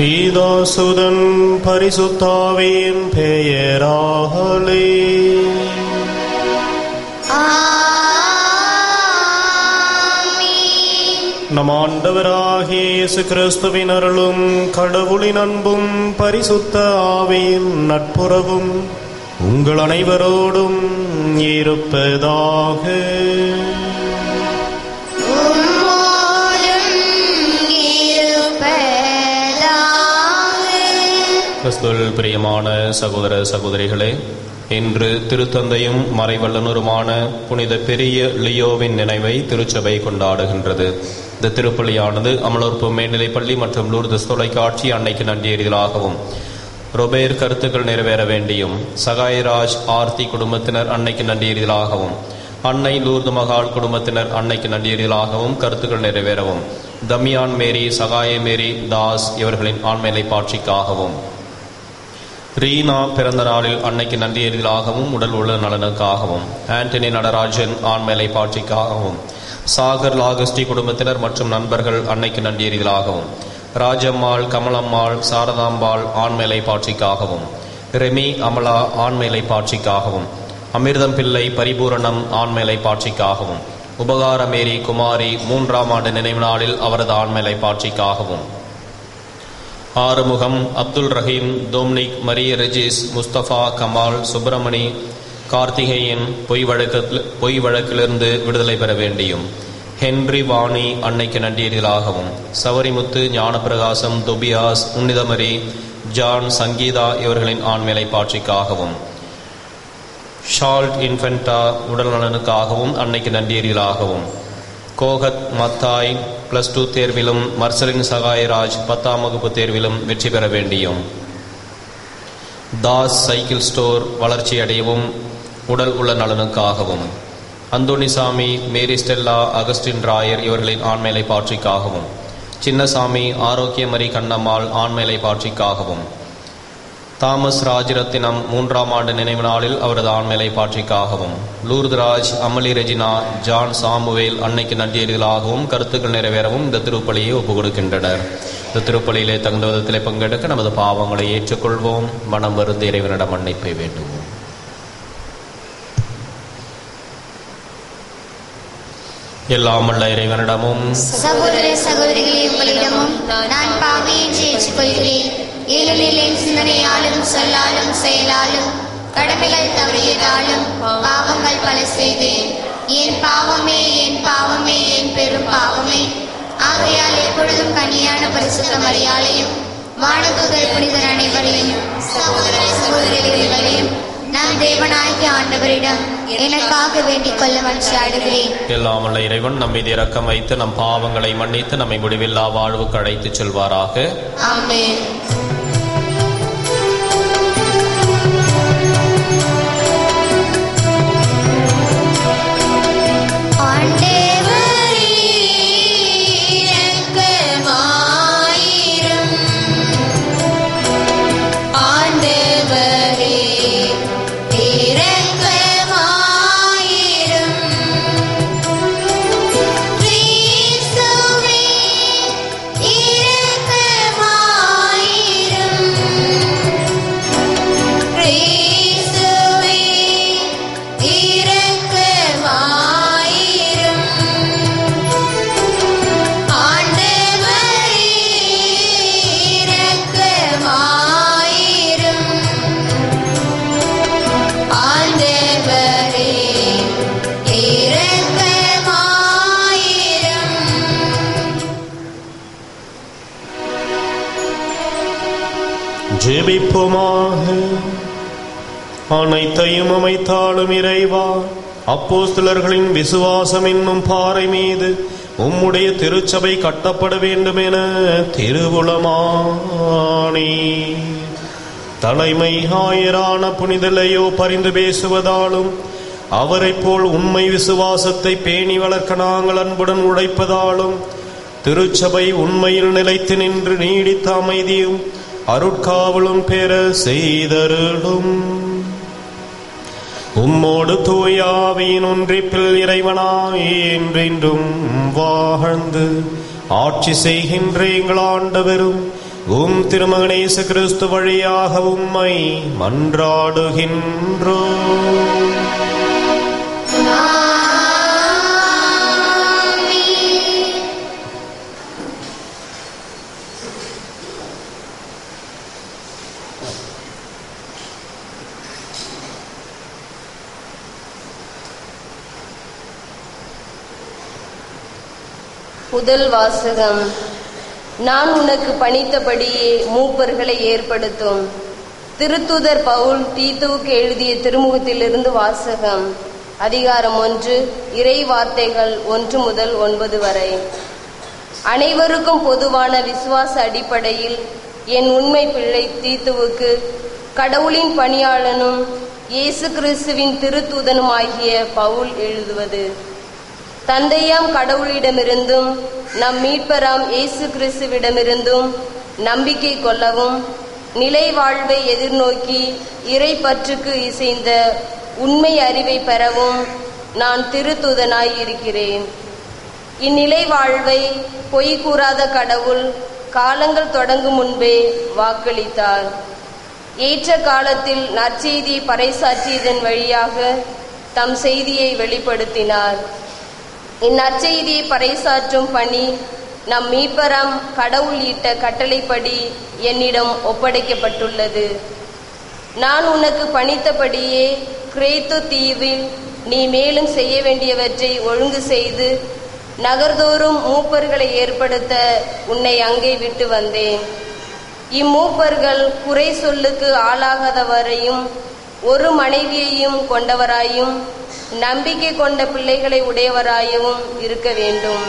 பிதாசுதன் பரிசுத்தாவியின் பெயராலே. நம் ஆண்டவராகிய இயேசு கிறிஸ்துவின் அருளும் கடவுளின் அன்பும் பரிசுத்த ஆவியின் நட்புறவும் உங்கள் அனைவரோடும் இருப்பதாக. கிறிஸ்துவில் பிரியமான சகோதர சகோதரிகளே, இன்று திருத்தந்தையும் மறைவல்லனருமான புனித பெரிய லியோவின் நினைவை திருச்சபை கொண்டாடுகின்றது. இந்த திருப்பலியானது அமலோற்பு மேல்நிலைப்பள்ளி மற்றும் லூர்தஸ் தொலைக்காட்சி அன்னைக்கு நன்றியறிதலாகவும், ரொபேர் கருத்துக்கள் நிறைவேற வேண்டியும், சகாயராஜ் ஆர்த்தி குடும்பத்தினர் அன்னைக்கு நன்றியறிதலாகவும், அன்னை லூர்து மகால் குடும்பத்தினர் அன்னைக்கு நன்றியறிதலாகவும் கருத்துக்கள் நிறைவேறவும், தமியான் மேரி, சகாய மேரி, தாஸ் இவர்களின் ஆண்மையை பாட்சிக்காகவும், ரீனா பிறந்த நாளில் அன்னைக்கு நன்றியறிதலாகவும் உடல் உள்ள நலனுக்காகவும், ஆண்டனி நடராஜன் ஆண்மையை பாட்சிக்காகவும், சாகர் லாகஸ்டி குடும்பத்தினர் மற்றும் நண்பர்கள் அன்னைக்கு நன்றியறிதலாகவும், ராஜம்மாள், கமலம்மாள், சாரதாம்பாள் ஆண்மையை பாட்சிக்காகவும், ரெமி அமலா ஆண்மையை பாட்சிக்காகவும், அமிர்தம் பிள்ளை பரிபூரணம் ஆண்மையை பாட்சிக்காகவும், உபகாரமேரி குமாரி 3ஆம் ஆண்டு நினைவு நாளில் அவரது ஆண்மையை பாட்சிக்காகவும், ஆறுமுகம், அப்துல் ரஹீம், டொமினிக், மரிய ரெஜிஸ், முஸ்தபா, கமால், சுப்பிரமணி, கார்த்திகேயன் பொய் வழக்கிலிருந்து விடுதலை பெற வேண்டியும், ஹென்றி வாணி அன்னைக்கு நன்றியறிதலாகவும், சவரிமுத்து, ஞானப்பிரகாசம், தொபியாஸ், உன்னிதமரி, ஜான், சங்கீதா இவர்களின் ஆண்மையை பாட்சிக்காகவும், ஷால்ட் இன்ஃபென்டா உடல் நலனுக்காகவும் அன்னைக்கு நன்றியறிதலாகவும், கோகத் மத்தாய் +2 தேர்விலும், மர்சலின் சகாயராஜ் 10ஆம் வகுப்பு தேர்விலும் வெற்றி பெற வேண்டியும், தாஸ் சைக்கிள் ஸ்டோர் வளர்ச்சி அடையவும் உடல் உள்ள நலனுக்காகவும், அந்தோனிசாமி, மேரி ஸ்டெல்லா, அகஸ்டின் ராயர் இவர்களின் ஆண்மையை பாட்சிக்காகவும், சின்னசாமி, ஆரோக்கியமரி கண்ணம்மாள் ஆண்மையை பாட்சிக்காகவும், தாமஸ் ராஜரத்தினம் 3ஆம் ஆண்டு நினைவு நாளில் அவரது ஆண்மையை பாட்சிக்காகவும், லூர்துராஜ், அமளி ரெஜினா, ஜான் சாமுவேல் அன்னைக்கு நன்றியறிதலாகவும் கருத்துக்கள் நிறைவேறவும் இந்த திருப்பலியை ஒப்புக் கொடுக்கின்றனர். இந்த திருப்பலியிலே தகுந்த விதத்திலே பங்கெடுக்க நமது பாவங்களை ஏற்றுக்கொள்வோம். மனம் வருந்த இறைவனிடம் மன்னிப்பை வேண்டுவோம். எல்லாம் உள்ள இறைவனிடமும் சகோதர சகோதரிகளே உங்களிடமும் நான் பாவியை ஏற்றுக்கொள்கிறேன். ஏனெனில் என் சிந்தனையாலும் சொல்லாலும் செயலாலும் கடமைகள் தவறியதாலும் பாவங்கள் பல செய்தேன். என் பாவமே என் பாவமே என் பெரும் பாவமே. ஆகையால் எப்பொழுதும் கன்னியான பரிசுத்த மரியாதையும் வானதூதர் புனிதர் அனைவரையும் சகோதர சகோதரிகளையும் நான் தேவனாகிய ஆண்டவரிடம் எனக்காக வேண்டிக் கொள்ள மன்றாடுகிறேன். எல்லாம் உள்ள இறைவன் நம் மீது இரக்கம் வைத்து நம் பாவங்களை மன்னித்து நம்மை முடிவில்லா வாழ்வுக்கு அழைத்துச் செல்வாராக. ஆமென். ஜெபிப்போமாக. அனைத்தையும் அமைத்தாலும் இறைவா, அப்போஸ்தலர்களின் விசுவாசம் என்னும் பாறை மீது உம்முடைய திருச்சபை கட்டப்பட வேண்டும் என திருவுளமானி. தலைமை ஆயரான புனித லியோ பரிந்து பேசுவதாலும் அவரை போல் உண்மை விசுவாசத்தை பேணி வளர்க்க நாங்கள் அன்புடன் உழைப்பதாலும் திருச்சபை உண்மையில் நிலைத்து நின்று நீடித்த அமைதியும் அருட்காவலும் பெற செய்தருளும். உம்மோடு தூயாவியின் ஒன்றிப்பில் இறைவனாய் என்றென்றும் வாழ்ந்து ஆட்சி செய்கின்ற எங்கள் ஆண்டவரும் உம் திருமகன் இயேசு கிறிஸ்து வழியாக உம்மை மன்றாடுகின்றோம். முதல் வாசகம். நான் உனக்கு பணித்தபடியே மூப்பர்களை ஏற்படுத்தும். திருத்தூதர் பவுல் தீத்துவுக்கு எழுதிய திருமுகத்திலிருந்து வாசகம். அதிகாரம் 1, இறை வார்த்தைகள் 1 முதல் 9 வரை. அனைவருக்கும் பொதுவான விசுவாச அடிப்படையில் என் உண்மை பிள்ளை தீத்துவுக்கு, கடவுளின் பணியாளனும் இயேசு கிறிஸ்துவின் திருத்தூதனுமாகிய பவுல் எழுதுவது. தந்தையாம் கடவுளிடமிருந்தும் நம் மீட்பராம் இயேசு கிறிஸ்துவிடமிருந்தும் நம்பிக்கை கொள்ளவும், நிலை வாழ்வை எதிர்நோக்கி இறை பற்றுக்கு இசைந்த உண்மை அறிவை பெறவும் நான் திருத்தூதனாய் இருக்கிறேன். இந்நிலை வாழ்வை பொய் கூறாத கடவுள் காலங்கள் தொடங்கும் முன்பே வாக்களித்தார். ஏற்ற காலத்தில் நற்செய்தியை பறைசாற்றியதன் வழியாக தம் செய்தியை வெளிப்படுத்தினார். இந்நற்செய்தியை பறைசாற்றும் பணி நம் மீட்பராம் கடவுள் இட்ட கட்டளைப்படி என்னிடம் ஒப்படைக்கப்பட்டுள்ளது. நான் உனக்கு பணித்தபடியே கிரேத்து தீவில் நீ மேலும் செய்ய வேண்டியவற்றை ஒழுங்கு செய்து நகர்தோறும் மூப்பர்களை ஏற்படுத்த உன்னை அங்கே விட்டு வந்தேன். இம்மூப்பர்கள் குறை சொல்லுக்கு ஆளாகாதவரையும் ஒரு மனைவியையும் கொண்டவராயும் நம்பிக்கை கொண்ட பிள்ளைகளை உடையவராகவும் இருக்க வேண்டும்.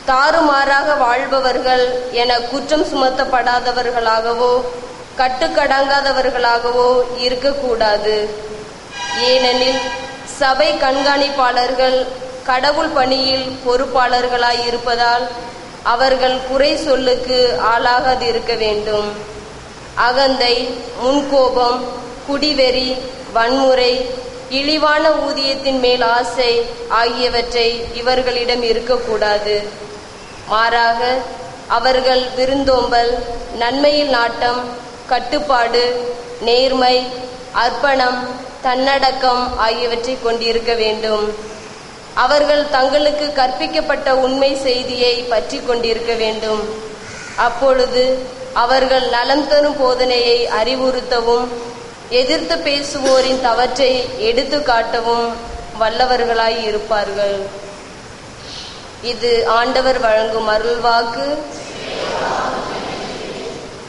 தாறுமாறாக வாழ்பவர்கள் என குற்றம் சுமத்தப்படாதவர்களாகவோ கட்டுக்கடங்காதவர்களாகவோ இருக்கக்கூடாது. ஏனெனில் சபை கண்காணிப்பாளர்கள் கடவுள் பணியில் பொறுப்பாளர்களாய் இருப்பதால் அவர்கள் குறை சொல்லுக்கு ஆளாகாது இருக்க வேண்டும். அகந்தை, முன்கோபம், குடிவெறி, வன்முறை, இழிவான ஊதியத்தின் மேல் ஆசை ஆகியவற்றை இவர்களிடம் இருக்கக்கூடாது. மாறாக அவர்கள் விருந்தோம்பல், நன்மையில் நாட்டம், கட்டுப்பாடு, நேர்மை, அர்ப்பணம், தன்னடக்கம் ஆகியவற்றை கொண்டிருக்க வேண்டும். அவர்கள் தங்களுக்கு கற்பிக்கப்பட்ட உண்மை செய்தியை பற்றி கொண்டிருக்க வேண்டும். அப்பொழுது அவர்கள் நலம் தரும் போதனையை அறிவுறுத்தவும் எதிர்த்து பேசுவோரின் தவற்றை எடுத்து காட்டவும் வல்லவர்களாய் இருப்பார்கள். இது ஆண்டவர் வழங்கும் அருள்வாக்கு.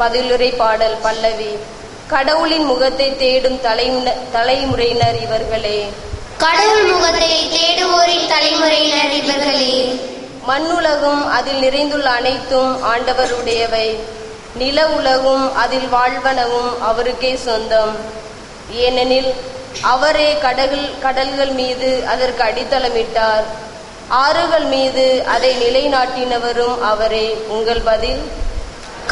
பதிலுரை பாடல் பல்லவி. கடவுளின் முகத்தை தேடும் தலைமுறையினர் இவர்களே. கடவுள் முகத்தை தேடுவோரின் தலைமுறையினர் இவர்களே. மண்ணுலகும் அதில் நிறைந்துள்ள அனைத்தும் ஆண்டவருடையவை. நில உலகும் அதில் வாழ்வனவும் அவருக்கே சொந்தம். ஏனெனில் அவரே கடல்கள் மீது அதற்கு அடித்தளமிட்டார். ஆறுகள் மீது அதை நிலைநாட்டினவரும் அவரே. உங்கள் பதில்.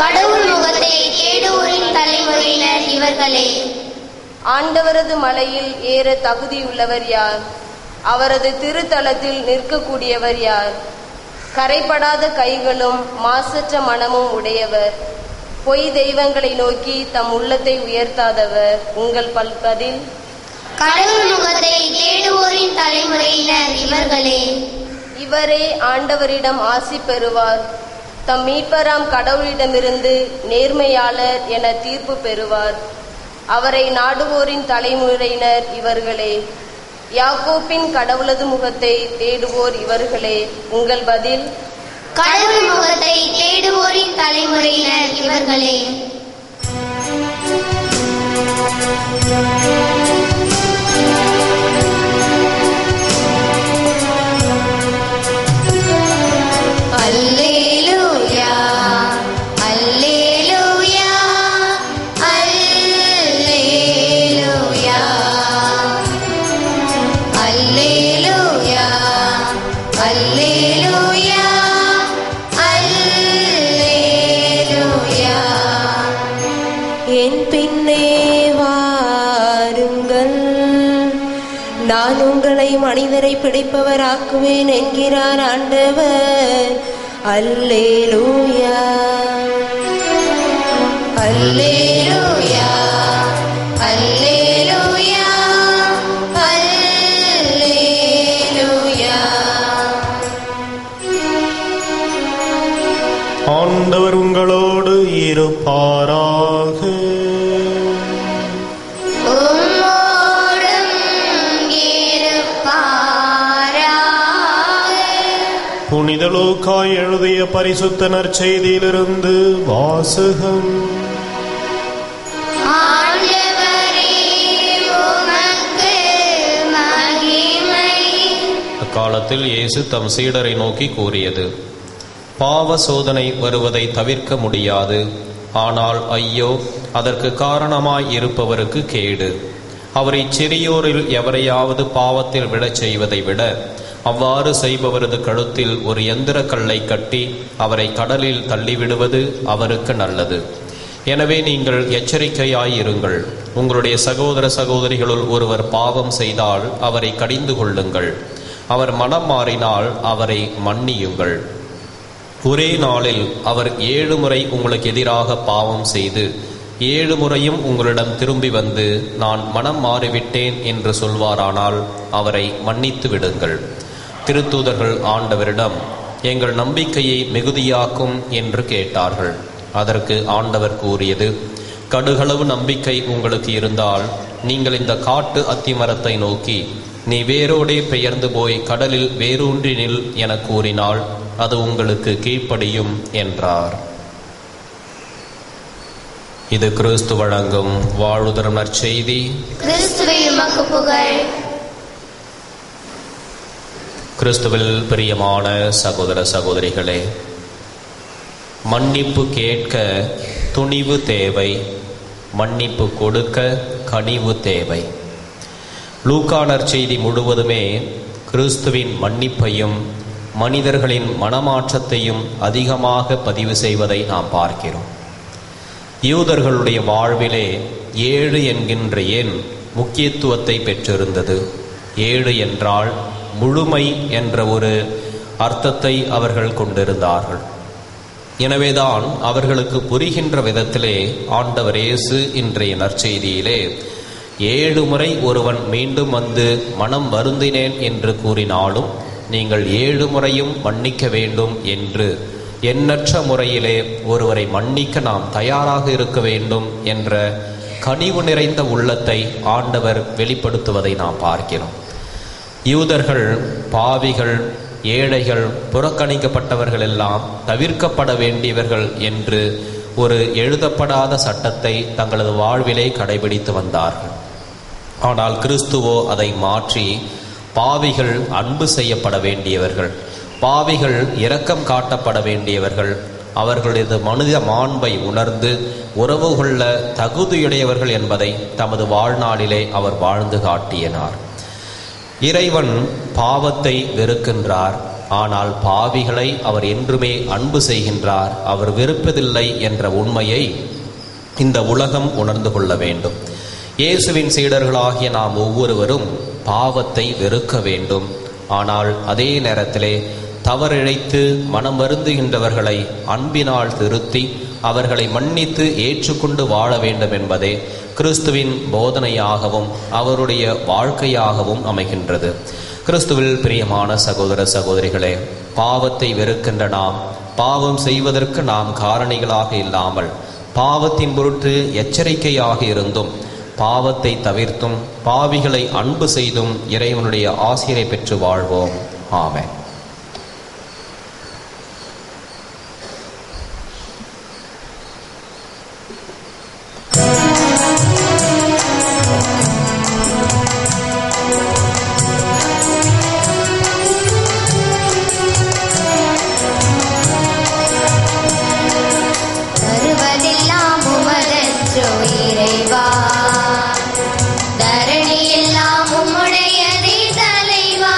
கடவுள் முகத்தை தேடுவோரின் தலைமுறையினர் இவர்களே. ஆண்டவரது மலையில் ஏற தகுதியுள்ளவர் யார்? அவரது திருத்தலத்தில் நிற்கக்கூடியவர் யார்? கரைப்படாத கைகளும் மாசற்ற மனமும் உடையவர், பொய் தெய்வங்களை நோக்கி தம் உள்ளத்தை உயர்த்தாதவர். உங்கள் பதில். கடவுள் முகத்தை தேடுவோரின் தலைமுறையினர் இவர்களே. இவரே ஆண்டவரிடம் ஆசி பெறுவார். தம் மீட்பராம் கடவுளிடமிருந்து நேர்மையாளர் என தீர்ப்பு பெறுவார். அவரை நாடுவோரின் தலைமுறையினர் இவர்களே. யாக்கோப்பின் கடவுளது முகத்தை தேடுவோர் இவர்களே. உங்கள் பதில். கடவுள் முகத்தை தேடுவோரின் தலைமுறையினர் இவர்களே. அல்லேலூயா, அல்லேலூயா, அல்லேலூயா, அல்லேலூயா, அல்லேலூயா, அல்லேலூயா. என் பின்னே வாருங்கள், நான் உங்களை மனிதரை பிடிப்பவராக்குவேன் என்கிறார் ஆண்டவர். அல்லேலூயா அல்லேலூயா அல்லேலூயா அல்லேலூயா. ஆண்டவர் உங்களோடு இருப்பாராக. உம்மோடும் இருப்பாராக. புனித லூக்கா எழுதிய பரிசுத்த நற்செய்தியிலிருந்து வாசகம். ஆண்டவரே, உமக்கு மகிமை. அக்காலத்தில் இயேசு தம் சீடரை நோக்கி கூறியது: பாவ சோதனை வருவதை தவிர்க்க முடியாது. ஆனால் ஐயோ, அதற்கு காரணமாய் இருப்பவருக்கு கேடு. அவரை சிறியோரில் எவரையாவது பாவத்தில் விழச் செய்வதை விட அவ்வாறு செய்பவரது கழுத்தில் ஒரு எந்திர கல்லை கட்டி அவரை கடலில் தள்ளிவிடுவது அவருக்கு நல்லது. எனவே நீங்கள் எச்சரிக்கையாயிருங்கள். உங்களுடைய சகோதர சகோதரிகளுள் ஒருவர் பாவம் செய்தால் அவரை கடிந்து கொள்ளுங்கள். அவர் மனம் மாறினால் அவரை மன்னியுங்கள். ஒரே நாளில் அவர் 7 முறை உங்களுக்கு எதிராக பாவம் செய்து 7 முறையும் உங்களிடம் திரும்பி வந்து நான் மனம் மாறிவிட்டேன் என்று சொல்வாரானால் அவரை மன்னித்து விடுங்கள். திருத்தூதர்கள் ஆண்டவரிடம் எங்கள் நம்பிக்கையை மிகுதியாக்கும் என்று கேட்டார்கள். அதற்கு ஆண்டவர் கூறியது: கடுகளவு நம்பிக்கை உங்களுக்கு இருந்தால் நீங்கள் இந்த காட்டு அத்திமரத்தை நோக்கி நீ வேரோடே பெயர்ந்து போய் கடலில் வேரூன்றி நில் என கூறினால் அது உங்களுக்கு கீழ்ப்படியும் என்றார். இது கிறிஸ்து வழங்கும் வாழ்வுதரும் நற்செய்தி. கிறிஸ்துவே உமக்கு புகழ். கிறிஸ்துவில் பிரியமான சகோதர சகோதரிகளே, மன்னிப்பு கேட்க துணிவு தேவை, மன்னிப்பு கொடுக்க கனிவு தேவை. லூக்கா நற்செய்தி முழுவதுமே கிறிஸ்துவின் மன்னிப்பையும் மனிதர்களின் மனமாற்றத்தையும் அதிகமாக பதிவு செய்வதை நாம் பார்க்கிறோம். யூதர்களுடைய வாழ்விலே 7 என்கின்ற எண் முக்கியத்துவத்தை பெற்றிருந்தது. 7 என்றால் முழுமை என்ற ஒரு அர்த்தத்தை அவர்கள் கொண்டிருந்தார்கள். எனவேதான் அவர்களுக்கு புரிகின்ற விதத்திலே ஆண்டவர் இயேசு இன்றைய நற்செய்தியிலே 7 முறை ஒருவன் மீண்டும் வந்து மனம் வருந்தினேன் என்று கூறினாலும் நீங்கள் 7 முறையும் மன்னிக்க வேண்டும் என்று எண்ணற்ற முறையிலே ஒருவரை மன்னிக்க நாம் தயாராக இருக்க வேண்டும் என்ற கனிவு நிறைந்த உள்ளத்தை ஆண்டவர் வெளிப்படுத்துவதை நாம் பார்க்கிறோம். யூதர்கள் பாவிகள், ஏழைகள், புறக்கணிக்கப்பட்டவர்கள் எல்லாம் தவிர்க்கப்பட வேண்டியவர்கள் என்று ஒரு எழுதப்படாத சட்டத்தை தங்களது வாழ்விலே கடைபிடித்து வந்தார்கள். ஆனால் கிறிஸ்துவோ அதை மாற்றி பாவிகள் அன்பு செய்யப்பட வேண்டியவர்கள், பாவிகள் இரக்கம் காட்டப்பட வேண்டியவர்கள், அவர்களது மனித மாண்பை உணர்ந்து உறவு கொள்ள தகுதியுடையவர்கள் என்பதை தமது வாழ்நாளிலே அவர் வாழ்ந்து காட்டினார். இறைவன் பாவத்தை வெறுக்கின்றார், ஆனால் பாவிகளை அவர் என்றுமே அன்பு செய்கின்றார், அவர் வெறுப்பதில்லை என்ற உண்மையை இந்த உலகம் உணர்ந்து கொள்ள வேண்டும். இயேசுவின் சீடர்களாகிய நாம் ஒவ்வொருவரும் பாவத்தை வெறுக்க வேண்டும். ஆனால் அதே நேரத்திலே தவறிழைத்து மனம் வருந்துகின்றவர்களை அன்பினால் திருத்தி அவர்களை மன்னித்து ஏற்றுக்கொண்டு வாழ வேண்டும் என்பதே கிறிஸ்துவின் போதனையாகவும் அவருடைய வாழ்க்கையாகவும் அமைகின்றது. கிறிஸ்துவில் பிரியமான சகோதர சகோதரிகளே, பாவத்தை வெறுக்கின்ற நாம் பாவம் செய்வதற்கு நாம் காரணிகளாக இல்லாமல் பாவத்தின் பொருட்டு எச்சரிக்கையாக இருந்தும் பாவத்தை தவிர்த்தும் பாவிகளை அன்பு செய்தும் இறைவனுடைய ஆசிரை பெற்று வாழ்வோம். ஆமென். வருவதெல்லாம் உமதன்றோ இறைவா, தரணி எல்லாம் உம்முடையதே தலைவா.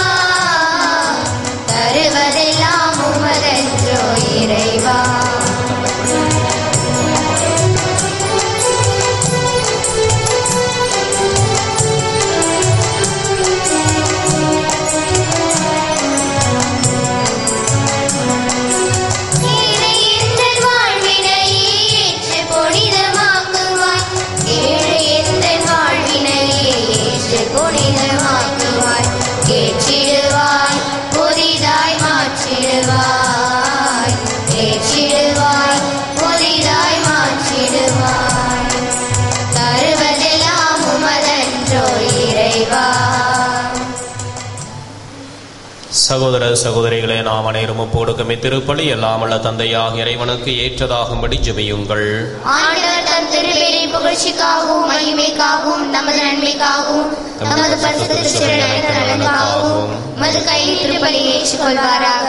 சகோதர சகோதரிகளே, நாம் அனைவரும் ஒப்புக்கொடுக்கும் இத்திருப்பலி எல்லாமல்ல தந்தையாக இறைவனுக்கு ஏற்றதாகும்படி ஜெபியுங்கள். ஆண்டவர் தம் திருப்பெயரின் புகழ்ச்சிக்காகவும் மகிமைக்காகவும் நமது நன்மைக்காகவும் நமது பரிசுத்த திருச்சபையின் நலனுக்காகவும் மது கையில் திருப்பலி ஏற்றுக்கொள்வாராக.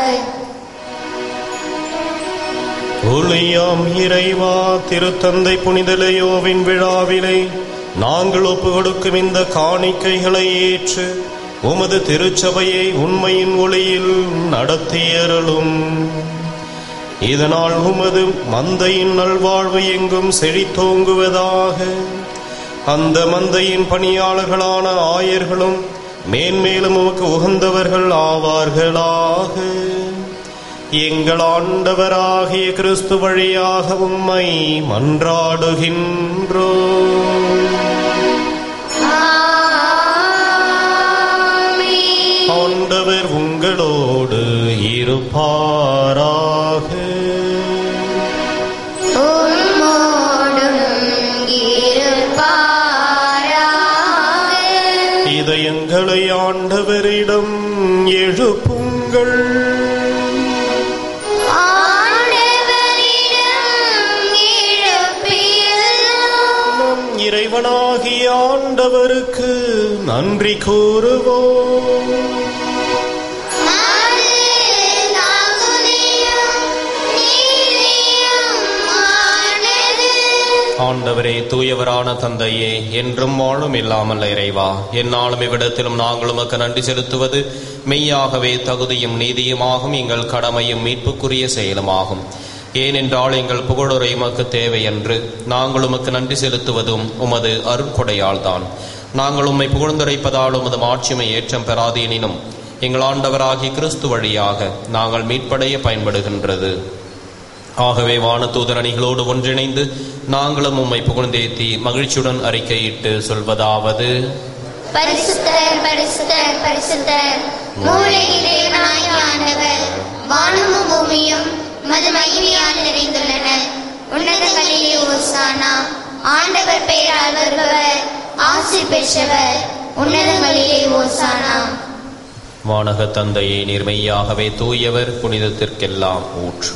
ஒளியாம் இறைவா, திருத்தந்தை புனித லியோவின் விழாவிலே நாங்கள் ஒப்புக்கொடுக்கும் இந்த காணிக்கைகளை ஏற்று உமது திருச்சபையை உண்மையின் ஒளியில் நடத்தியருளும். இதனால் உமது மந்தையின் நல்வாழ்வு எங்கும் செழித்தோங்குவதாக. அந்த மந்தையின் பணியாளர்களான ஆயர்களும் மேன்மேலும் உமக்கு உகந்தவர்கள் ஆவார்களாக. எங்கள் ஆண்டவராகிய கிறிஸ்து வழியாக உம்மை மன்றாடுகின்றோம். ஆண்டவர் உங்களோடு இருப்பாராக. இதயங்களை ஆண்டவரிடம் எழுப்புங்கள். இறைவனாகிய ஆண்டவருக்கு நன்றி கூறுவோம். ஆண்டவரே, தூயவரான தந்தையே, என்றும் வாழும் இல்லாமல் இறைவா, எந்நாளும் இவ்விடத்திலும் நாங்கள் உமக்கு நன்றி செலுத்துவது மெய்யாகவே தகுதியும் நீதியுமாகும், எங்கள் கடமையும் மீட்புக்குரிய செயலுமாகும். ஏனென்றால் எங்கள் புகழுரை உமக்கு தேவையன்று, நாங்கள் உமக்கு நன்றி செலுத்துவதும் உமது அருட்கொடையால் தான். நாங்கள் உம்மை புகழ்ந்துரைப்பதால் உமது மாட்சிமை ஏற்றம் பெறாது, எனினும் எங்கள் ஆண்டவராகிய கிறிஸ்து வழியாக நாங்கள் மீட்படைய பயன்படுகின்றது. ஆகவே வானதூதர் அணிகளோடு ஒன்றிணைந்து நாங்களும் உம்மை புகழ்ந்தேத்தி மகிழ்ச்சியுடன் அறிக்கையிட்டு சொல்வதாவது: பரிசுத்தர் பரிசுத்தர் பரிசுத்தர், மூலையிலே ஆண்டவர், வானமும் பூமியும் மது மகிமையால் நிறைந்துள்ளன. உன்னதங்களிலே ஓசானா. ஆண்டவர் பெயரால் வருபவர் ஆசி பெற்றவர். உன்னதங்களிலே ஓசானா. வானக தந்தையே, நீர்மையாகவே தூயவர், புனிதத்திற்கெல்லாம் ஊற்று.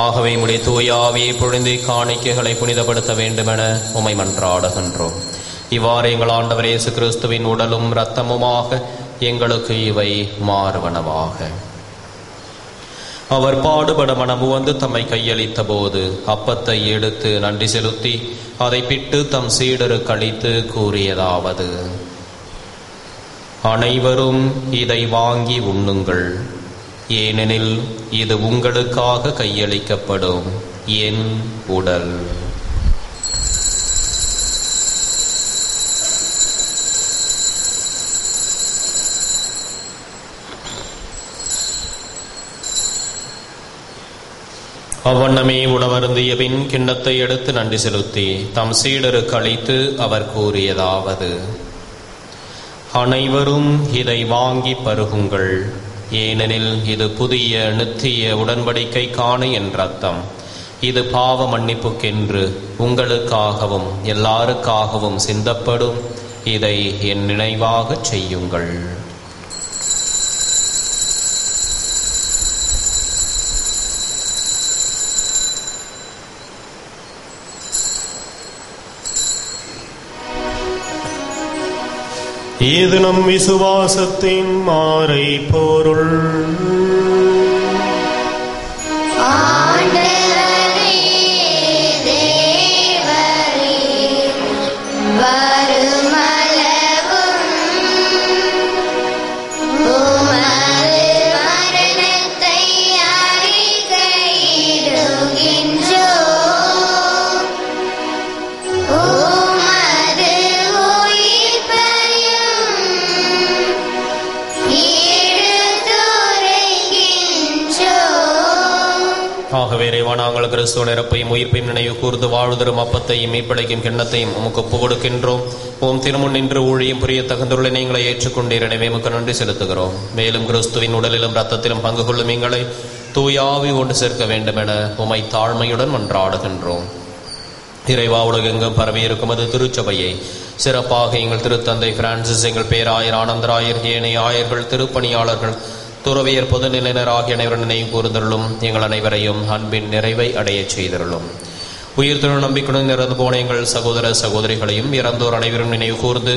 ஆகவே உம்முடைய தூய ஆவியை பொழிந்து காணிக்கைகளை புனிதப்படுத்த வேண்டுமென உம்மை மன்றாடுகின்றோம். இவ்வாறு எங்கள் ஆண்டவர் இயேசு கிறிஸ்துவின் உடலும் இரத்தமுமாக எங்களுக்கு இவை மாறுவனவாக. அவர் பாடுபட மனமுவந்து தம்மை கையளித்த போது அப்பத்தை எடுத்து நன்றி செலுத்தி அதை பிட்டு தம் சீடருக்கு அளித்து கூறியதாவது: அனைவரும் இதை வாங்கி உண்ணுங்கள், ஏனெனில் இது உங்களுக்காக கையளிக்கப்படும் என் உடல். அவ்வண்ணமே உணவருந்திய பின் கிண்ணத்தை எடுத்து நன்றி செலுத்தி தம் சீடருக்கு அளித்து அவர் கூறியதாவது: அனைவரும் இதை வாங்கி பருகுங்கள், ஏனெனில் இது புதிய நித்திய உடன்படிக்கைக்கான என் இரத்தம். இது பாவ மன்னிப்புக்கென்று உங்களுக்காகவும் எல்லாருக்காகவும் சிந்தப்படும். இதை என் நினைவாகச் செய்யுங்கள். இது நம் விசுவாசத்தின் மாறை பொருள். ஆகவே இறைவா, நாங்கள் கிறிஸ்துவ நிரப்பையும் உயிர்ப்பையும் நினைவு கூர்ந்து வாழ்தரும் அப்பத்தையும் மீட்படைக்கும் கிண்ணத்தையும் உமக்கு ஒப்புக் கொடுக்கின்றோம். உம் திருமுன் நின்று ஊழியும் புரிய தகுந்துள்ள நீங்களை ஏற்றுக்கொண்டீர். எனவே உமக்கு நன்றி செலுத்துகிறோம். மேலும் கிறிஸ்துவின் உடலிலும் இரத்தத்திலும் பங்கு கொள்ளும் எங்களை தூயாவி கொண்டு சேர்க்க வேண்டும் என உமை தாழ்மையுடன் மன்றாடுகின்றோம். இறைவா, உலகெங்கும் பரவி இருக்கும் அது திருச்சபையை சிறப்பாக எங்கள் திருத்தந்தை பிரான்சிஸ், எங்கள் பேராயர் ஆனந்தராயர், ஏனைய ஆயர்கள், திருப்பணியாளர்கள், துறவியர் பொதுநிலையினர் ஆகிய அனைவரும் நினைவு கூர்ந்தருளும். எங்கள் அனைவரையும் அன்பின் நிறைவை அடையச் செய்தருளும். உயிர்த்தெழு நம்பிக்கையுடன் இறந்து போன எங்கள் சகோதர சகோதரிகளையும் இறந்தோர் அனைவரும் நினைவு கூர்ந்து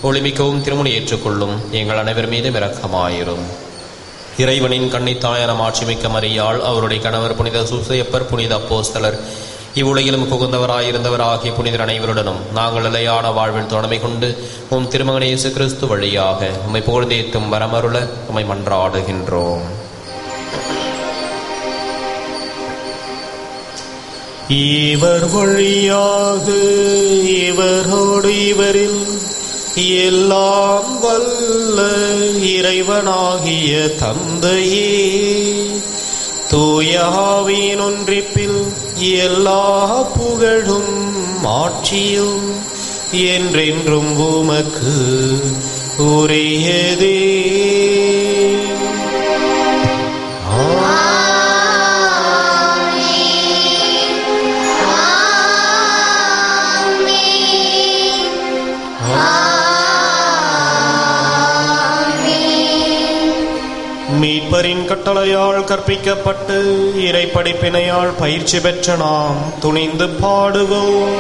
ஒளிமிக்கவும் திருமணி ஏற்றுக்கொள்ளும். எங்கள் அனைவர் மீதும் இரக்கமாயிரும். இறைவனின் கன்னித்தாயான மாட்சிமிக்க மரியாள், அவருடைய கணவர் புனித சூசையப்பர், புனித அப்போஸ்தலர், இவ்வுலகிலும் புகுந்தவராயிருந்தவர் ஆகிய புனிதர் அனைவருடனும் நாங்கள் நிலையான வாழ்வில் துணமை கொண்டு உம் திருமகன் இயேசு கிறிஸ்து வழியாக உம்மை புகழ்ந்தேத்தும் வரமருள உம்மை மன்றாடுகின்றோம். இவர் வழியாக இவரோடு இவரில் எல்லாம் வல்ல இறைவனாகிய தந்தையே, தூய ஆவியின் ஒன்றிப்பில் எல்லா புகழும் ஆட்சியும் என்றென்றும் உமக்கு உரியதே. மீட்பரின் கட்டளையால் கற்பிக்கப்பட்டு இறை படிப்பினையால் பயிற்சி பெற்ற நாம் துணிந்து பாடுவோம்.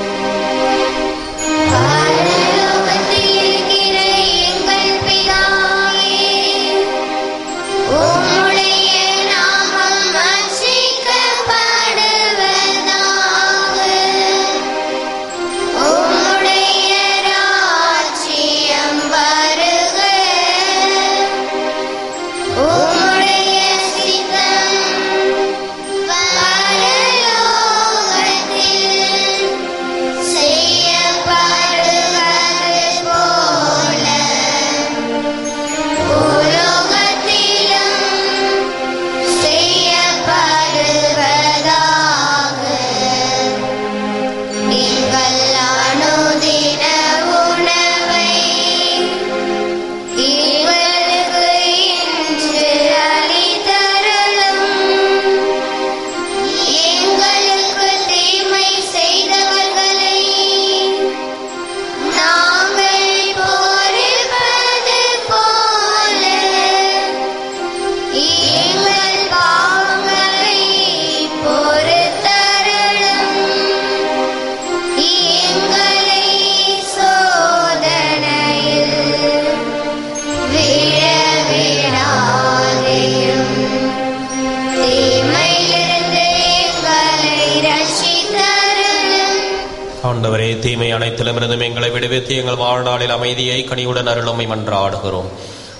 ஆண்டவரே, தீமை அனைத்திலுமிருந்தும் எங்களை விடுவித்து எங்கள் வாழ்நாளில் அமைதியை கனியுடன் அருளுமை மன்றாடுகிறோம்.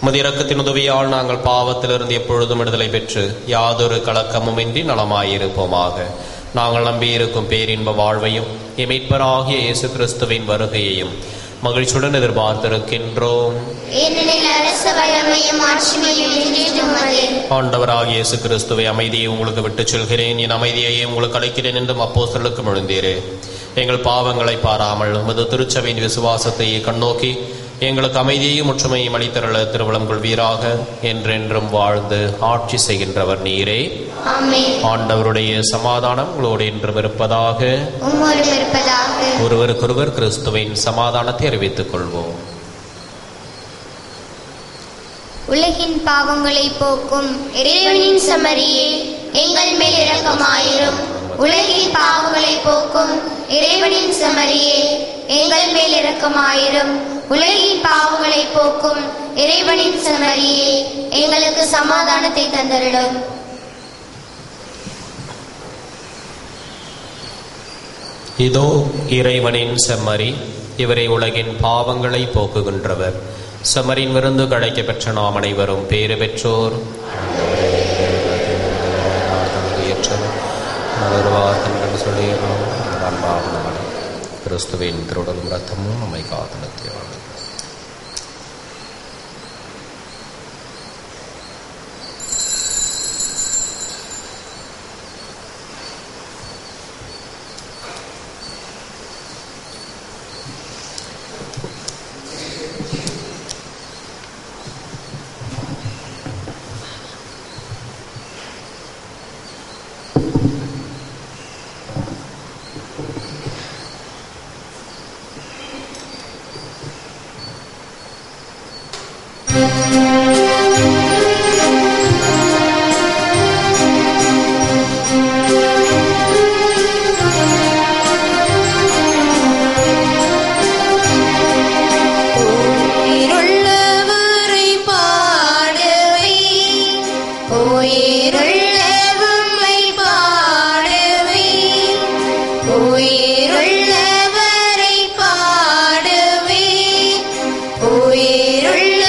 உமது இரக்கத்தின் உதவியால் நாங்கள் பாவத்திலிருந்து எப்பொழுதும் விடுதலை பெற்று யாதொரு கலக்கமுமின்றி நலமாயிருப்போமாக. நாங்கள் நம்பியிருக்கும் பேரின்ப வாழ்வையும் மீட்பராகிய இயேசு கிறிஸ்துவின் வருகையையும் மகிழ்ச்சியுடன் எதிர்பார்த்திருக்கின்றோம். ஆண்டவராகிய இயேசு கிறிஸ்துவை, அமைதியை உங்களுக்கு விட்டுச் செல்கிறேன், என் அமைதியையே உங்களுக்கு அளிக்கிறேன் என்றும் அப்போஸ்தலருக்கு மொழிந்தீரே. எங்கள் பாவங்களை பாராமல் உமது திருச்சபையின் விசுவாசத்தை கண்ணோக்கி எங்களுக்கு அமைதியையும் ஒற்றுமையும் அளித்தருள திருவளம் கொள்வீராக. என்றென்றும் வாழ்ந்து ஆட்சி செய்கின்றவர் நீரே. ஆண்டவருடைய சமாதானம் உங்களோடு என்றும் இருப்பதாக. ஒருவருக்கொருவர் கிறிஸ்துவின் சமாதானத்தை அறிவித்துக் கொள்வோம். உலகின் பாவங்களை போக்கும் இறைவனின் செம்மறியே, எங்கள் மேல் இரக்கமாயிரும். உலகின் பாவங்களை போக்கும் இறைவனின் செம்மறியே, எங்கள் மேல் இரக்கமாயிரும். உலகின் பாவங்களை போக்கும் இறைவனின் செம்மறியே, எங்களுக்கு சமாதானத்தை தந்தருளும். இதோ இறைவனின் செம்மறி, இவரை உலகின் பாவங்களை போக்குகின்றவர். செம்மறியின் விருந்து கிடைக்க பெற்ற நாம் அனைவரும் பேறு பெற்றோர். கிறிஸ்துவின் திருடலும் ரத்தமும் நம்மை காத்து உயிருள்ள உம்மை பாடுவேன், உயிருள்ளவரை பாடுவேன், உயிருள்ள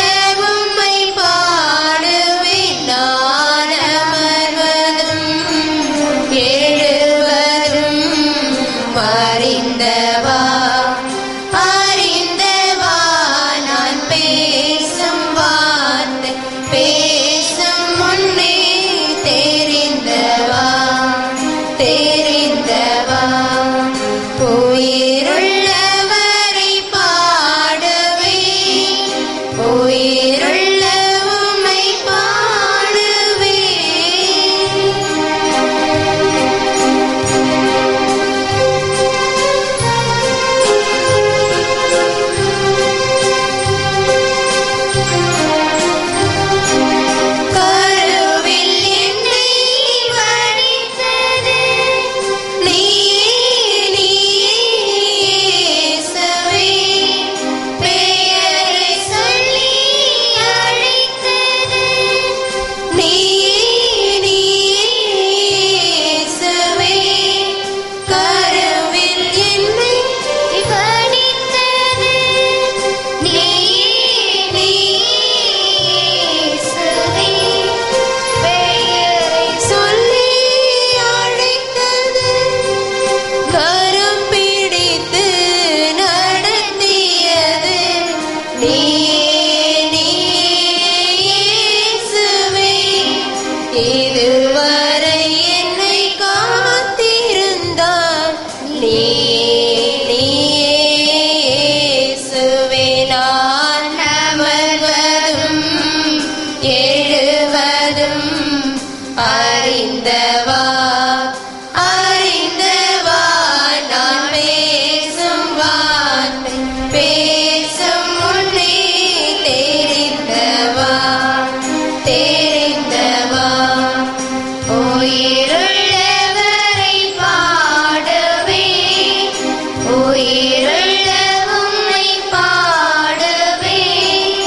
உம்மை பாடுவேன். நான் அமர்வதும் எழுவதும் அறிந்தவா, அறிந்தவா. நான் பேசும் வார்த்தை பேசும் முன்னே தெரிந்தவா, தெரிந்தவா. உயிருள்ளவரை பாடுவேன், உயிருள்ள உம்மை பாடுவேன். கருவில் என்னை வடித்தது நீயே, இயேசுவே. பெயரை சொல்லி அழைத்தது நீயே, இயேசுவே. கருவில் என்னை வடித்தது நீயே, இயேசுவே. பெயரை சொல்லி அழைத்தது, கரம் பிடித்து நடத்தியது நீயே, இயேசுவே. இதுவரை என்னை காத்திருந்தார் நீயே, இயேசுவே. நான் அமர்வதும் எழுவதும் அறிந்தவா, அறிந்தவா. நான் பேசும் வார்த்தை பேசும் முன்னே தெரிந்தவா, தெரிந்தவா. உயிருள்ளவரை பாடுவேன், உயிருள்ள உம்மை பாடுவேன்.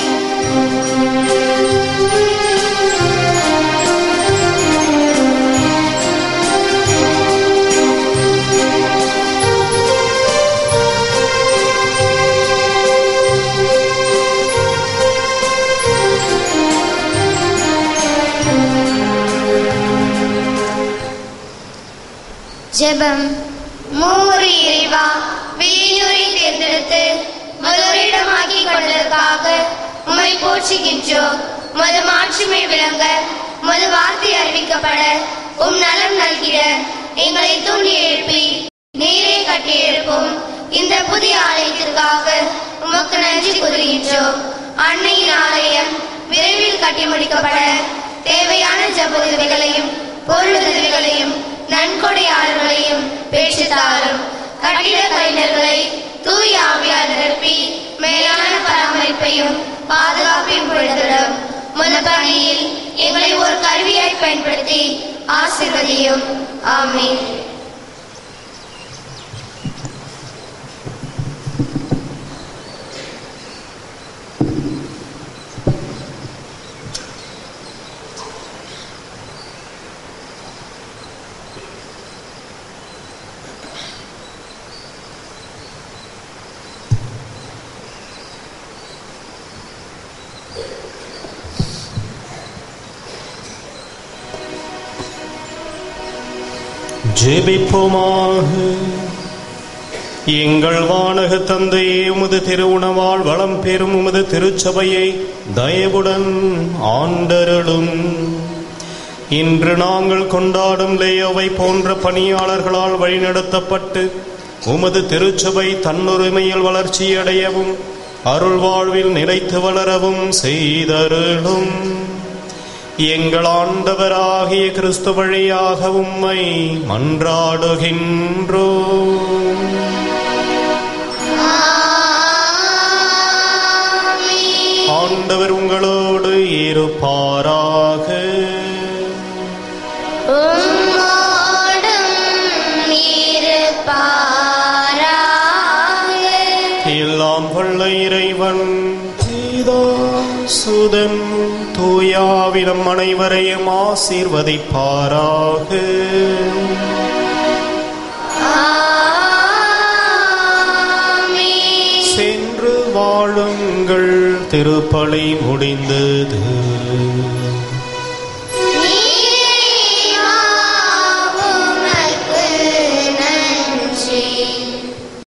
ஜெபம். மூவரு இறைவா, விழியுரை தேர்ந்தெடுத்து முதலிடமாக்கி கொண்டதற்காக உம்மை போற்றுகின்றோம். உமது மாட்சிமை விளங்க, உமது வார்த்தை அறிவிக்கப்பட, உம் நலம் நல்கிட எங்களை தூண்டி எழுப்பி நீரே கட்டி எழுப்பும் இந்த புதிய ஆலயத்திற்காக உமக்கு நன்றி கூறுகின்றோம். அன்னையின் ஆலயம் விரைவில் கட்டி முடிக்கப்பட தேவையான ஜெப உதவிகளையும் பொருளுதவிகளையும் நன்கொடையாளர்களையும் பெற்றுத்தாரும். கட்டிட கலைஞர்களை தூய ஆவியால் நிரப்பி மேலான பராமரிப்பையும் பாதுகாப்பையும் கொடுத்திடும். உமது பணியில் எங்களை ஒரு கருவியாய் பயன்படுத்தி ஆசீர்வதியும். ஆமென். ஜெபிப்போமாக. எங்கள் வானக தந்தையே, உமது திருவுணவால் வளம் பெறும் உமது திருச்சபையை தயவுடன் ஆண்டருளும். இன்று நாங்கள் கொண்டாடும் லேயோவை போன்ற பணியாளர்களால் வழிநடத்தப்பட்டு உமது திருச்சபை தன்னுரிமையில் வளர்ச்சியடையவும் அருள் வாழ்வில் நிலைத்து வளரவும் செய்தருளும். எங்கள் ஆண்டவராகிய கிறிஸ்து வழியாக உம்மை மன்றாடுகின்றோம். ஆண்டவர் உங்களோடு இருப்பாராக. எல்லாம் வல்ல இறைவன் பிதா சுதன் தூயாவிடம் அனைவரையும் ஆசீர்வதிப்பாராக. சென்று வாழுங்கள். திருப்பலி முடிந்தது.